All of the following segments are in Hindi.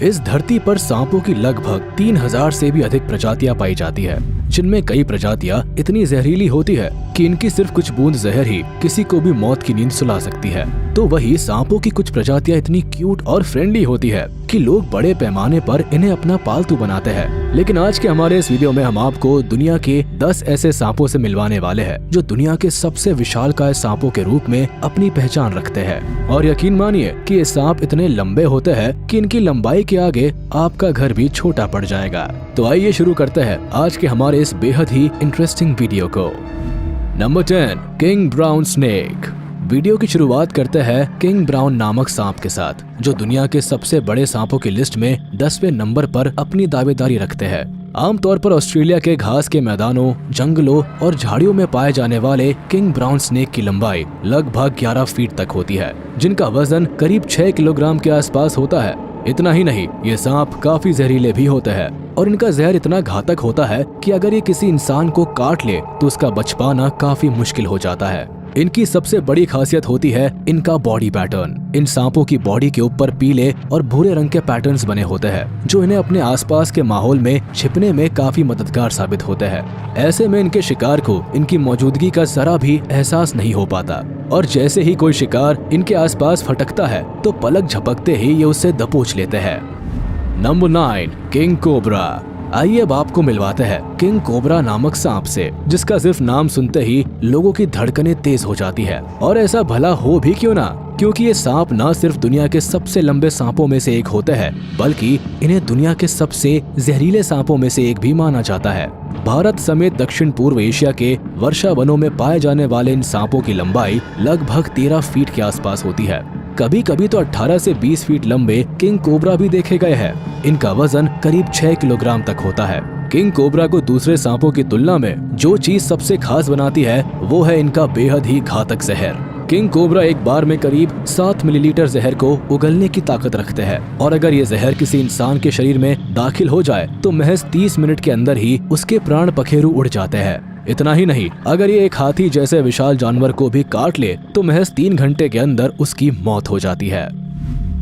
इस धरती पर सांपों की लगभग 3000 से भी अधिक प्रजातियां पाई जाती है, जिनमें कई प्रजातियां इतनी जहरीली होती है कि इनकी सिर्फ कुछ बूंद जहर ही किसी को भी मौत की नींद सुला सकती है। तो वही सांपों की कुछ प्रजातियां इतनी क्यूट और फ्रेंडली होती है कि लोग बड़े पैमाने पर इन्हें अपना पालतू बनाते हैं। लेकिन आज के हमारे इस वीडियो में हम आपको दुनिया के 10 ऐसे सांपों से मिलवाने वाले हैं जो दुनिया के सबसे विशालकाय सांपों के रूप में अपनी पहचान रखते हैं। और यकीन मानिए कि ये सांप इतने लंबे होते हैं कि इनकी लंबाई के आगे आपका घर भी छोटा पड़ जाएगा। तो आइए शुरू करते हैं आज के हमारे इस बेहद ही इंटरेस्टिंग वीडियो को। Number 10, king brown snake. Video की शुरुआत करते हैं किंग ब्राउन नामक सांप के साथ, जो दुनिया के सबसे बड़े सांपों की लिस्ट में 10वें नंबर पर अपनी दावेदारी रखते हैं। आमतौर पर ऑस्ट्रेलिया के घास के मैदानों, जंगलों और झाड़ियों में पाए जाने वाले किंग ब्राउन स्नेक की लंबाई लगभग 11 फीट तक होती है, जिनका वजन करीब 6 किलोग्राम के आसपास होता है। इतना ही नहीं, ये सांप काफी जहरीले भी होते हैं और इनका जहर इतना घातक होता है कि अगर ये किसी इंसान को काट ले तो उसका बच पाना काफी मुश्किल हो जाता है। इनकी सबसे बड़ी खासियत होती है इनका बॉडी पैटर्न। इन सांपों की बॉडी के ऊपर पीले और भूरे रंग के पैटर्न्स बने होते हैं, जो इन्हें अपने आसपास के माहौल में छिपने में काफी मददगार साबित होते हैं। ऐसे में इनके शिकार को इनकी मौजूदगी का जरा भी एहसास नहीं हो पाता, और जैसे ही कोई शिकार इनके आसपास फटकता है तो पलक झपकते ही ये उसे दबोच लेते हैं। Number 9, king cobra. आइए अब आपको मिलवाते हैं किंग कोबरा नामक सांप से, जिसका सिर्फ नाम सुनते ही लोगों की धड़कनें तेज हो जाती है। और ऐसा भला हो भी क्यों ना, क्योंकि ये सांप न सिर्फ दुनिया के सबसे लंबे सांपों में से एक होते हैं, बल्कि इन्हें दुनिया के सबसे जहरीले सांपों में से एक भी माना जाता है। भारत समेत दक्षिण पूर्व एशिया के वर्षा वनों में पाए जाने वाले इन सांपों की लंबाई लगभग 13 फीट के आसपास होती है। कभी कभी तो 18 से 20 फीट लंबे किंग कोबरा भी देखे गए हैं। इनका वजन करीब 6 किलोग्राम तक होता है। किंग कोबरा को दूसरे सांपों की तुलना में जो चीज सबसे खास बनाती है वो है इनका बेहद ही घातक जहर। किंग कोबरा एक बार में करीब 7 मिलीलीटर जहर को उगलने की ताकत रखते हैं, और अगर ये जहर किसी इंसान के शरीर में दाखिल हो जाए तो महज 30 मिनट के अंदर ही उसके प्राण पखेरु उड़ जाते हैं। इतना ही नहीं, अगर ये एक हाथी जैसे विशाल जानवर को भी काट ले तो महज 3 घंटे के अंदर उसकी मौत हो जाती है।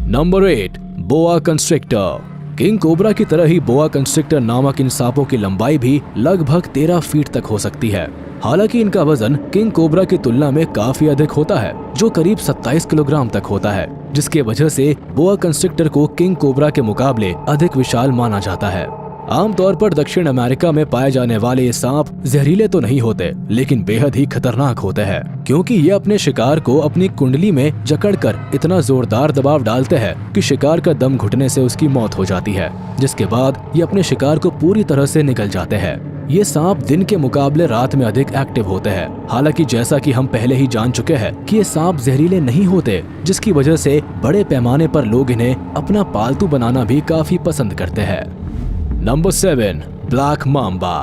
नंबर 8, बोआ कंस्ट्रिक्टर। किंग कोबरा की तरह ही बोआ कंस्ट्रिक्टर नामक इन सांपों की लंबाई भी लगभग 13 फीट तक हो सकती है। हालांकि इनका वजन किंग कोबरा की तुलना में काफी अधिक होता है, जो करीब 27 किलोग्राम तक होता है, जिसके वजह से बोआ कंस्ट्रिक्टर को किंग कोबरा के मुकाबले अधिक विशाल माना जाता है। आमतौर पर दक्षिण अमेरिका में पाए जाने वाले ये सांप जहरीले तो नहीं होते, लेकिन बेहद ही खतरनाक होते हैं, क्योंकि ये अपने शिकार को अपनी कुंडली में जकड़कर इतना जोरदार दबाव डालते हैं कि शिकार का दम घुटने से उसकी मौत हो जाती है, जिसके बाद ये अपने शिकार को पूरी तरह से निगल जाते हैं। ये सांप दिन के मुकाबले रात में अधिक एक्टिव होते हैं। हालांकि जैसा कि हम पहले ही जान चुके हैं कि ये सांप जहरीले नहीं होते, जिसकी वजह से बड़े पैमाने पर लोग इन्हें अपना पालतू बनाना भी काफी पसंद करते हैं। Number 7, black Mamba.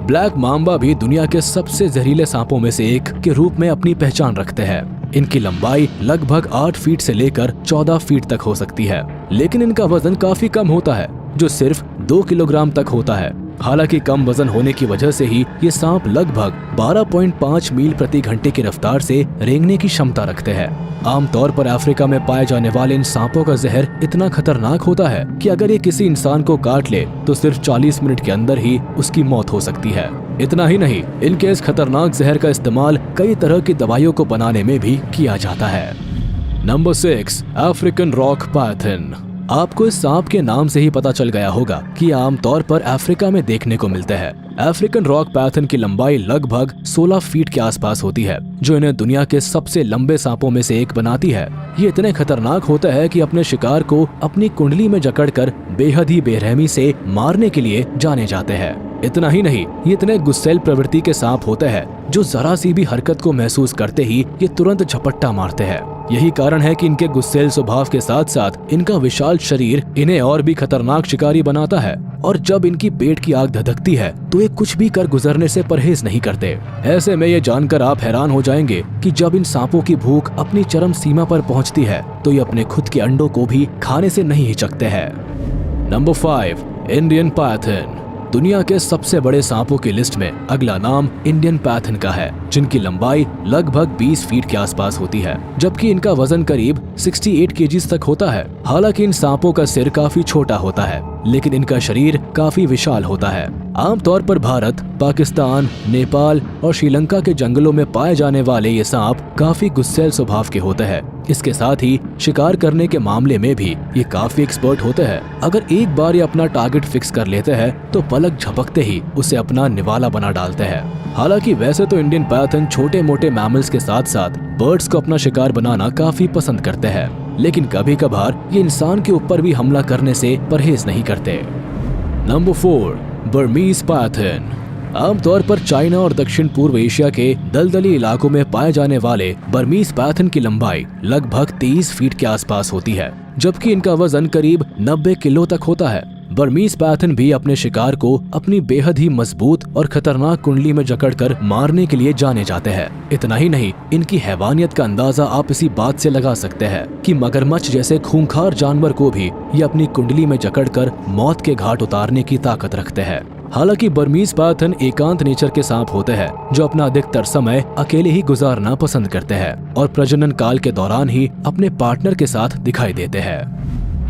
Black Mamba भी दुनिया के सबसे जहरीले सांपों में से एक के रूप में अपनी पहचान रखते हैं। इनकी लंबाई लगभग 8 फीट से लेकर 14 फीट तक हो सकती है, लेकिन इनका वजन काफी कम होता है, जो सिर्फ 2 किलोग्राम तक होता है। हालांकि कम वजन होने की वजह से ही ये सांप लगभग 12.5 मील प्रति घंटे की रफ्तार से रेंगने की क्षमता रखते हैं। आमतौर पर अफ्रीका में पाए जाने वाले इन सांपों का जहर इतना खतरनाक होता है कि अगर ये किसी इंसान को काट ले तो सिर्फ 40 मिनट के अंदर ही उसकी मौत हो सकती है। इतना ही नहीं, इनके इस खतरनाक जहर का इस्तेमाल कई तरह की दवाइयों को बनाने में भी किया जाता है। Number 6, African rock Python. आपको इस सांप के नाम से ही पता चल गया होगा कि आमतौर पर अफ्रीका में देखने को मिलते हैं। अफ्रीकन रॉक पैथन की लंबाई लगभग 16 फीट के आसपास होती है, जो इन्हें दुनिया के सबसे लंबे सांपों में से एक बनाती है। ये इतने खतरनाक होते हैं कि अपने शिकार को अपनी कुंडली में जकड़कर बेहद ही बेरहमी से मारने के लिए जाने जाते हैं। इतना ही नहीं, ये इतने गुस्सैल प्रवृत्ति के सांप होते हैं जो जरा सी भी हरकत को महसूस करते ही ये तुरंत झपट्टा मारते हैं। यही कारण है कि इनके गुस्सैल स्वभाव के साथ साथ इनका विशाल शरीर इन्हें और भी खतरनाक शिकारी बनाता है, और जब इनकी पेट की आग धधकती है तो ये कुछ भी कर गुजरने से परहेज नहीं करते। ऐसे में ये जानकर आप हैरान हो जाएंगे कि जब इन सांपों की भूख अपनी चरम सीमा पर पहुंचती है तो ये अपने खुद के अंडों को भी खाने से नहीं हिचकते हैं। Number 5, Indian Python. दुनिया के सबसे बड़े सांपों की लिस्ट में अगला नाम इंडियन पैथन का है, जिनकी लंबाई लगभग 20 फीट के आसपास होती है, जबकि इनका वजन करीब 68 केजीज तक होता है। हालांकि इन सांपों का सिर काफी छोटा होता है, लेकिन इनका शरीर काफी विशाल होता है। आमतौर पर भारत, पाकिस्तान, नेपाल और श्रीलंका के जंगलों में पाए जाने वाले ये सांप काफी गुस्सैल स्वभाव के होते हैं। इसके साथ ही शिकार करने के मामले में भी ये काफी एक्सपर्ट होते हैं। अगर एक बार ये अपना टारगेट फिक्स कर लेते हैं तो पलक झपकते ही उसे अपना निवाला बना डालते हैं। हालांकि वैसे तो इंडियन पैथन छोटे मोटे मैमल्स के साथ साथ बर्ड्स को अपना शिकार बनाना काफी पसंद करते हैं, लेकिन कभी कभार ये इंसान के ऊपर भी हमला करने से परहेज नहीं करते। Number 4, Burmese Python. आमतौर पर चाइना और दक्षिण पूर्व एशिया के दलदली इलाकों में पाए जाने वाले बर्मीज पैथन की लंबाई लगभग 23 फीट के आसपास होती है, जबकि इनका वजन करीब 90 किलो तक होता है। बर्मीज पैथन भी अपने शिकार को अपनी बेहद ही मजबूत और खतरनाक कुंडली में जकड़कर मारने के लिए जाने जाते हैं। इतना ही नहीं, इनकी हैवानियत का अंदाजा आप इसी बात से लगा सकते हैं कि मगरमच्छ जैसे खूंखार जानवर को भी ये अपनी कुंडली में जकड़कर मौत के घाट उतारने की ताकत रखते हैं। हालांकि बर्मीज पैथन एकांत नेचर के सांप होते हैं, जो अपना अधिकतर समय अकेले ही गुजारना पसंद करते हैं और प्रजनन काल के दौरान ही अपने पार्टनर के साथ दिखाई देते हैं।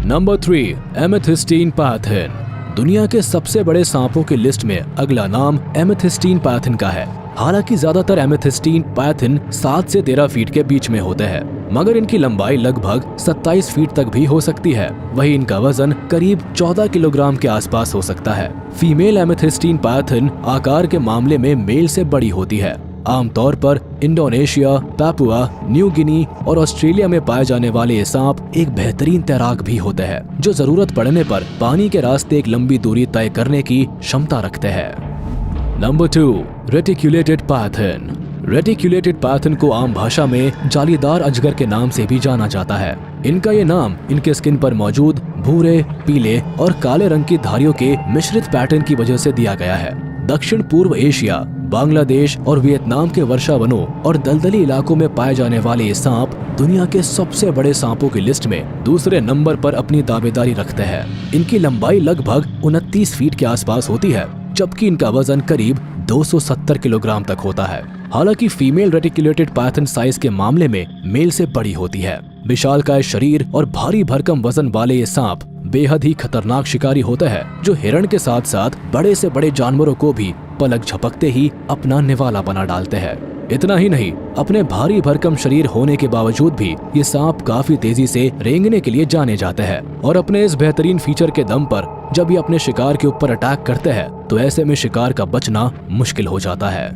Number 3, amethystine python. दुनिया के सबसे बड़े सांपों की लिस्ट में अगला नाम एमेथिस्टीन पैथन का है। हालांकि ज्यादातर एमेथिस्टीन पैथन 7 से 13 फीट के बीच में होते हैं, मगर इनकी लंबाई लगभग 27 फीट तक भी हो सकती है। वहीं इनका वजन करीब 14 किलोग्राम के आसपास हो सकता है। फीमेल एमेथिस्टीन पैथन आकार के मामले में मेल से बड़ी होती है। आमतौर पर इंडोनेशिया, पापुआ न्यू गिनी और ऑस्ट्रेलिया में पाए जाने वाले ये सांप एक बेहतरीन तैराक भी होते हैं, जो जरूरत पड़ने पर पानी के रास्ते एक लंबी दूरी तय करने की क्षमता रखते हैं। Number 2, reticulated python. Reticulated python को आम भाषा में जालीदार अजगर के नाम से भी जाना जाता है। इनका ये नाम इनके स्किन पर मौजूद भूरे, पीले और काले रंग की धारियों के मिश्रित पैटर्न की वजह से दिया गया है। दक्षिण पूर्व एशिया, बांग्लादेश और वियतनाम के वर्षा वनों और दलदली इलाकों में पाए जाने वाले ये सांप दुनिया के सबसे बड़े सांपों की लिस्ट में दूसरे नंबर पर अपनी दावेदारी रखते हैं। इनकी लंबाई लगभग 29 फीट के आसपास होती है, जबकि इनका वजन करीब 270 किलोग्राम तक होता है। हालांकि फीमेल रेटिक्युलेटेड पैथन साइज के मामले में मेल से बड़ी होती है। विशालकाय शरीर और भारी भरकम वजन वाले ये सांप बेहद ही खतरनाक शिकारी होते हैं, जो हिरण के साथ साथ बड़े से बड़े जानवरों को भी पलक झपकते ही अपना निवाला बना डालते हैं। इतना ही नहीं, अपने भारी भरकम शरीर होने के बावजूद भी ये सांप काफी तेजी से रेंगने के लिए जाने जाते हैं और अपने इस बेहतरीन फीचर के दम पर जब ये अपने शिकार के ऊपर अटैक करते हैं तो ऐसे में शिकार का बचना मुश्किल हो जाता है।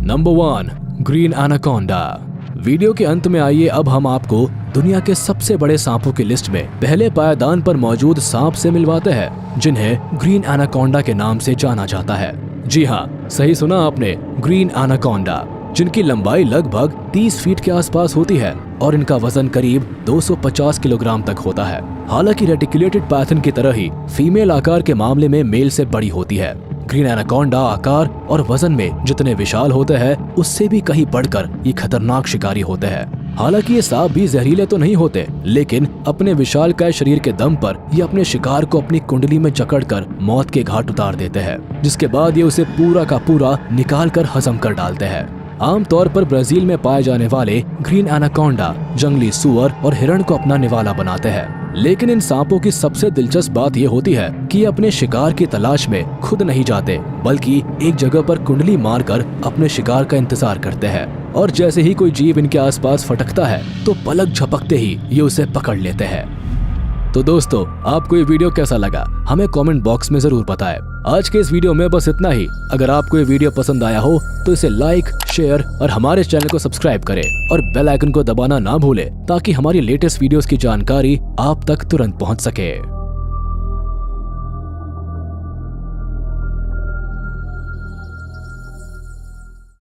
Number 1, green anaconda. वीडियो के अंत में आइए अब हम आपको दुनिया के सबसे बड़े सांपों की लिस्ट में पहले पायदान पर मौजूद सांप से मिलवाते हैं, जिन्हें ग्रीन एनाकोंडा के नाम से जाना जाता है। जी हाँ, सही सुना आपने, ग्रीन एनाकोंडा, जिनकी लंबाई लगभग 30 फीट के आसपास होती है और इनका वजन करीब 250 किलोग्राम तक होता है। हालांकि रेटिक्युलेटेड पैथन की तरह ही फीमेल आकार के मामले में मेल से बड़ी होती है। ग्रीन एनाकोंडा आकार और वजन में जितने विशाल होते हैं, उससे भी कहीं बढ़कर ये खतरनाक शिकारी होते हैं। हालांकि ये सांप भी जहरीले तो नहीं होते, लेकिन अपने विशालकाय शरीर के दम पर ये अपने शिकार को अपनी कुंडली में जकड़कर मौत के घाट उतार देते हैं, जिसके बाद ये उसे पूरा का पूरा निकाल कर हजम कर डालते हैं। आमतौर पर ब्राजील में पाए जाने वाले ग्रीन एनाकोंडा जंगली सुअर और हिरण को अपना निवाला बनाते हैं। लेकिन इन सांपों की सबसे दिलचस्प बात ये होती है कि ये अपने शिकार की तलाश में खुद नहीं जाते, बल्कि एक जगह पर कुंडली मारकर अपने शिकार का इंतजार करते हैं और जैसे ही कोई जीव इनके आसपास फटकता है तो पलक झपकते ही ये उसे पकड़ लेते हैं। तो दोस्तों, आपको ये वीडियो कैसा लगा हमें कमेंट बॉक्स में जरूर बताएं। आज के इस वीडियो में बस इतना ही। अगर आपको ये वीडियो पसंद आया हो तो इसे लाइक, शेयर और हमारे चैनल को सब्सक्राइब करें और बेल आइकन को दबाना ना भूलें, ताकि हमारी लेटेस्ट वीडियोस की जानकारी आप तक तुरंत पहुंच सके।